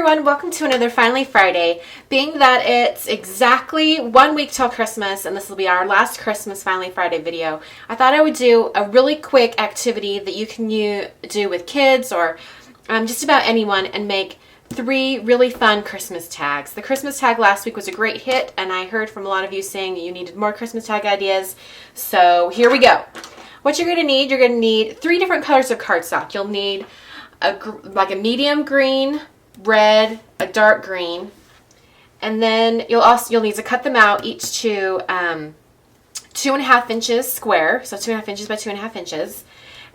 everyone, welcome to another Finally Friday. Being that it's exactly 1 week till Christmas and this will be our last Christmas Finally Friday video, I thought I would do a really quick activity that you can do with kids or just about anyone and make 3 really fun Christmas tags. The Christmas tag last week was a great hit and I heard from a lot of you saying that you needed more Christmas tag ideas, so here we go. What you're going to need 3 different colors of cardstock. You'll need like a medium green, red, a dark green, and then you'll need to cut them out each to 2.5 inches square, so 2.5 inches by 2.5 inches.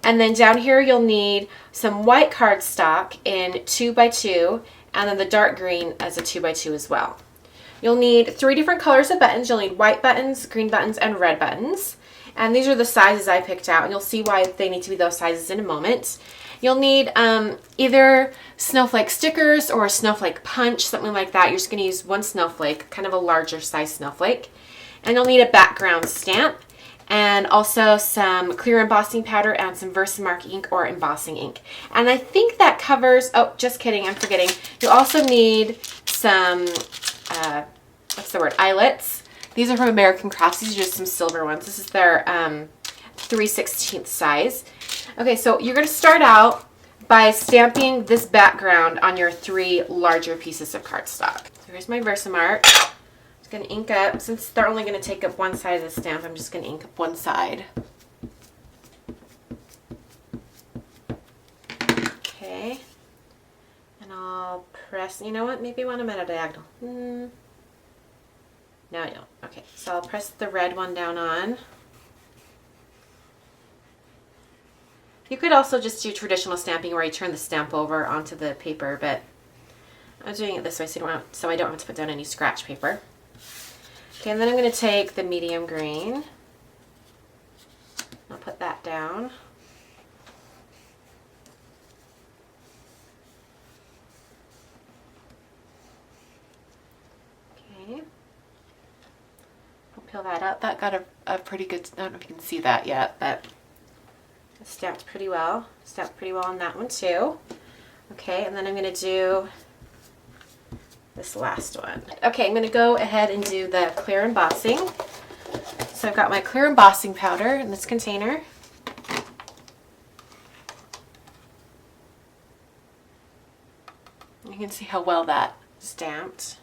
And then down here you'll need some white cardstock in 2 by 2, and then the dark green as a 2 by 2 as well. You'll need 3 different colors of buttons. You'll need white buttons, green buttons, and red buttons. And these are the sizes I picked out, and you'll see why they need to be those sizes in a moment. You'll need either snowflake stickers or a snowflake punch, something like that. You're just going to use 1 snowflake, kind of a larger size snowflake. And you'll need a background stamp and also some clear embossing powder and some Versamark ink or embossing ink. And I think that covers, oh, just kidding, I'm forgetting. You'll also need some, what's the word, eyelets. These are from American Crafts. These are just some silver ones. This is their 3/16 size. Okay, so you're going to start out by stamping this background on your 3 larger pieces of cardstock. So here's my Versamark. I'm just going to ink up. Since they're only going to take up one side of the stamp, I'm just going to ink up one side. Okay. And I'll press, you know what, maybe want them at a diagonal. No, I don't. Okay, so I'll press the red one down on. You could also just do traditional stamping where you turn the stamp over onto the paper, but I'm doing it this way so I don't have to put down any scratch paper. Okay, and then I'm going to take the medium green. I'll put that down. Okay. I'll peel that out. That got a pretty good, I don't know if you can see that yet, but it's stamped pretty well. Stamped pretty well on that one too. Okay, and then I'm going to do this last one. Okay, I'm going to go ahead and do the clear embossing. So I've got my clear embossing powder in this container. You can see how well that stamped.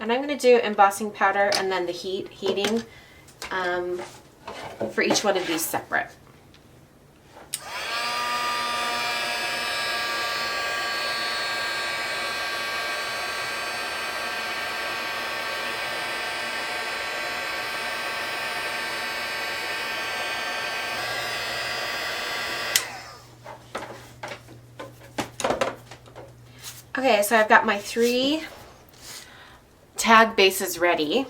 And I'm going to do embossing powder and then the heating for each one of these separate. Okay, so I've got my 3 tag bases ready.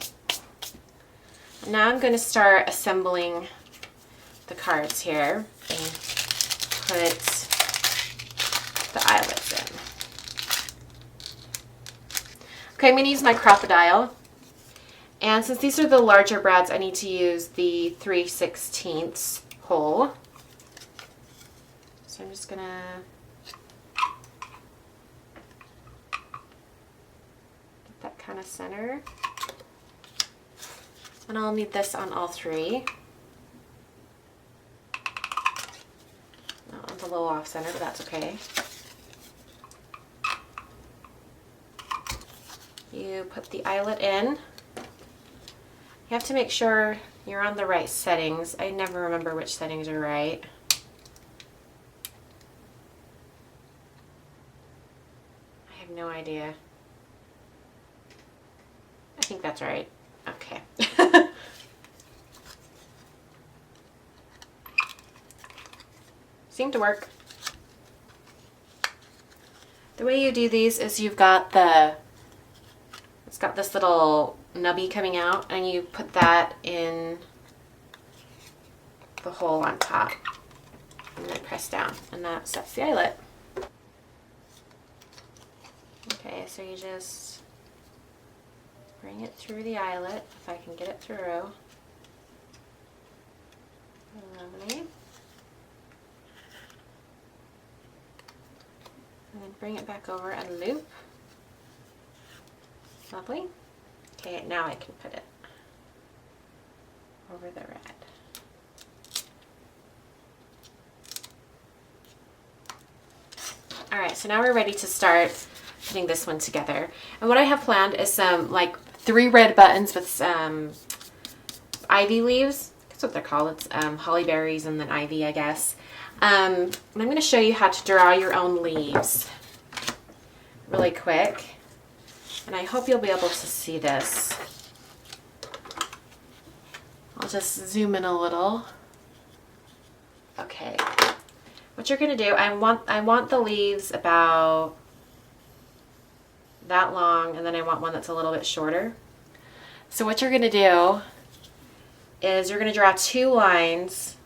Now I'm going to start assembling the cards here and put the eyelets in. Okay, I'm going to use my crocodile, and since these are the larger brads, I need to use the 3/16 hole. So I'm just going to kind of center, and I'll need this on all 3. That one's a little off center, but that's okay. You put the eyelet in. You have to make sure you're on the right settings. I never remember which settings are right. I have no idea. I think that's right. Okay. Seemed to work. The way you do these is it's got this little nubby coming out, and you put that in the hole on top and then press down, and that sets the eyelet. Okay, so you just bring it through the eyelet, if I can get it through. Lovely. then bring it back over and loop. Lovely. Okay, now I can put it over the red. All right, so now we're ready to start putting this one together. And what I have planned is some like 3 red buttons with some ivy leaves. That's what they're called. It's holly berries and then ivy, I guess. And I'm going to show you how to draw your own leaves really quick. And I hope you'll be able to see this. I'll just zoom in a little. Okay. What you're going to do, I want the leaves about that long, and then I want one that's a little bit shorter. So what you're going to do is you're going to draw 2 lines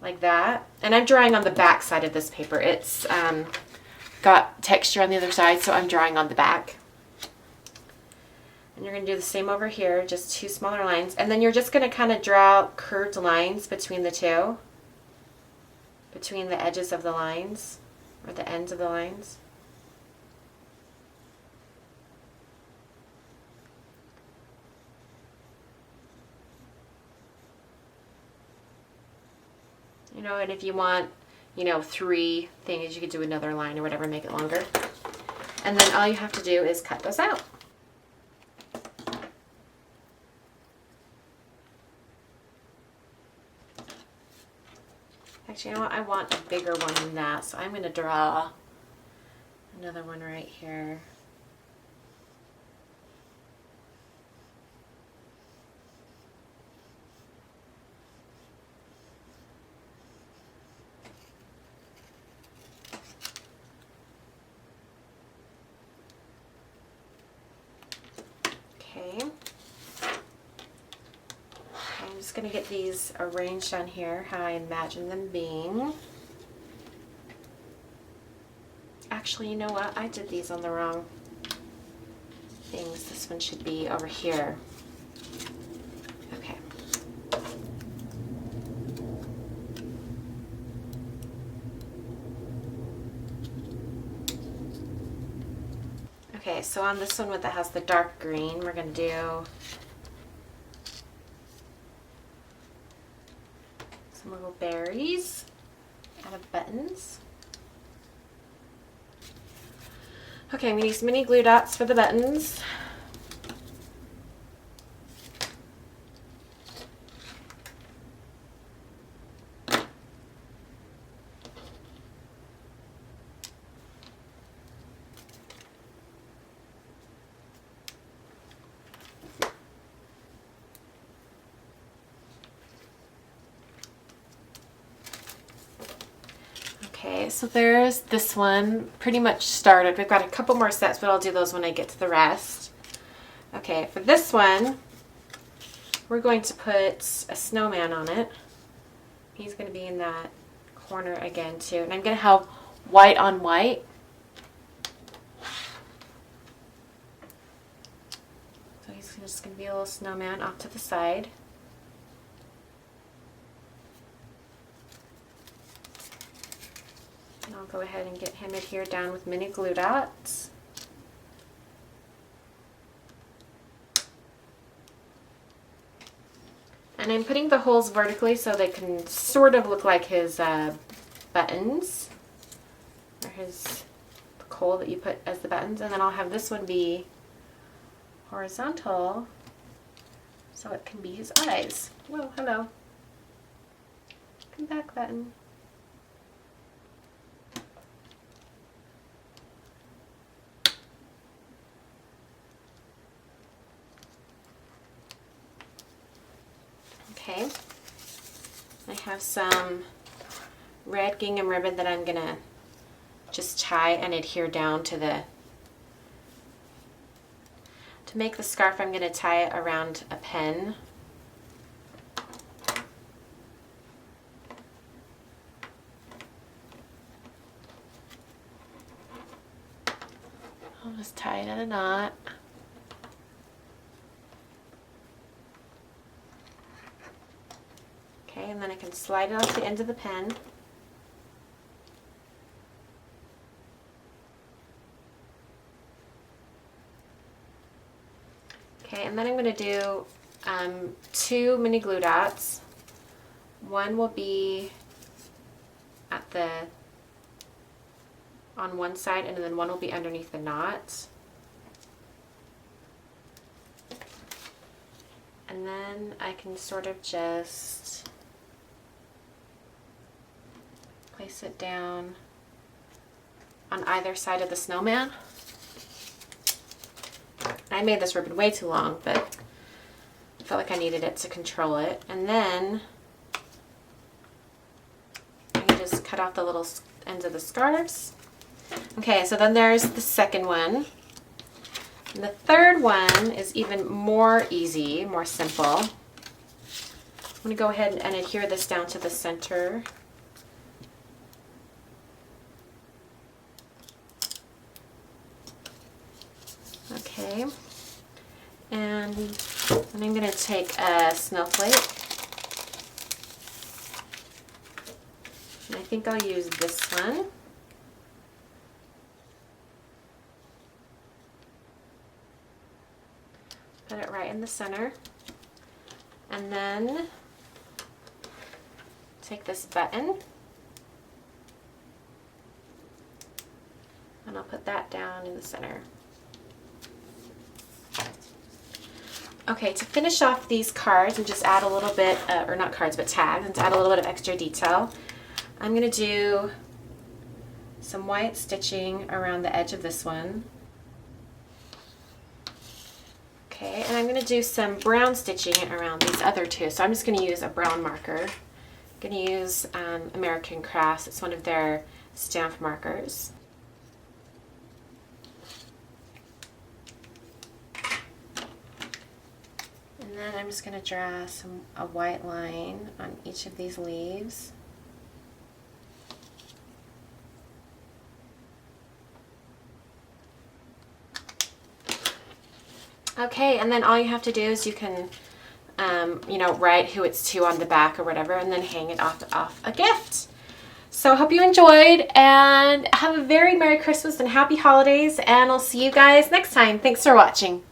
like that. And I'm drawing on the back side of this paper. It's got texture on the other side, so I'm drawing on the back. And you're going to do the same over here, just 2 smaller lines. And then you're just going to kind of draw curved lines between the 2. Between the edges of the lines, or the ends of the lines. You know, and if you want, you know, 3 things, you could do another line or whatever, make it longer. And then all you have to do is cut those out. Actually, you know what? I want a bigger one than that, so I'm going to draw another one right here. Okay. I'm just going to get these arranged on here how I imagine them being. Actually, you know what? I did these on the wrong things. This one should be over here. Okay. Okay, so on this one that has the dark green, we're going to do some little berries out of buttons. Okay, I'm going to use mini glue dots for the buttons. Okay, so there's this one pretty much started. We've got a couple more sets, but I'll do those when I get to the rest. Okay, for this one, we're going to put a snowman on it. He's going to be in that corner again too. And I'm going to have white on white. So he's just going to be a little snowman off to the side. And I'll go ahead and get him adhered down with mini glue dots. And I'm putting the holes vertically so they can sort of look like his buttons, or his coal that you put as the buttons. And then I'll have this one be horizontal so it can be his eyes. Whoa, hello. Come back, button. Okay, I have some red gingham ribbon that I'm gonna just tie and adhere down to the, to make the scarf I'm gonna tie it around a pen. I'll just tie it in a knot. Okay, and then I can slide it off the end of the pen. Okay, and then I'm going to do 2 mini glue dots. One will be on one side, and then one will be underneath the knot. And then I can sort of just place it down on either side of the snowman. I made this ribbon way too long, but I felt like I needed it to control it. And then I can just cut off the little ends of the scarves. Okay, so then there's the second one. And the third one is even more easy, more simple. I'm going to go ahead and adhere this down to the center. Okay, and then I'm going to take a snowflake, and I think I'll use this one. Put it right in the center, and then take this button, and I'll put that down in the center. Okay, to finish off these cards and just add a little bit, or not cards, but tags, and to add a little bit of extra detail, I'm going to do some white stitching around the edge of this one. Okay, and I'm going to do some brown stitching around these other two. So I'm just going to use a brown marker. I'm going to use American Crafts. It's one of their stamp markers. And then I'm just going to draw a white line on each of these leaves. Okay, and then all you have to do is you can, write who it's to on the back or whatever, and then hang it off a gift. So I hope you enjoyed, and have a very Merry Christmas and Happy Holidays, and I'll see you guys next time. Thanks for watching.